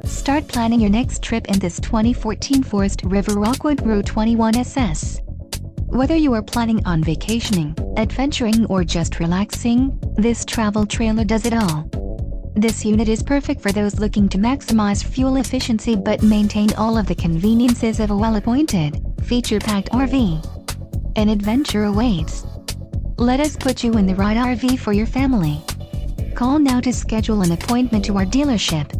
Start planning your next trip in this 2014 Forest River Rockwood Row 21SS. Whether you are planning on vacationing, adventuring or just relaxing, this travel trailer does it all. This unit is perfect for those looking to maximize fuel efficiency but maintain all of the conveniences of a well-appointed, feature-packed RV. An adventure awaits. Let us put you in the right RV for your family. Call now to schedule an appointment to our dealership.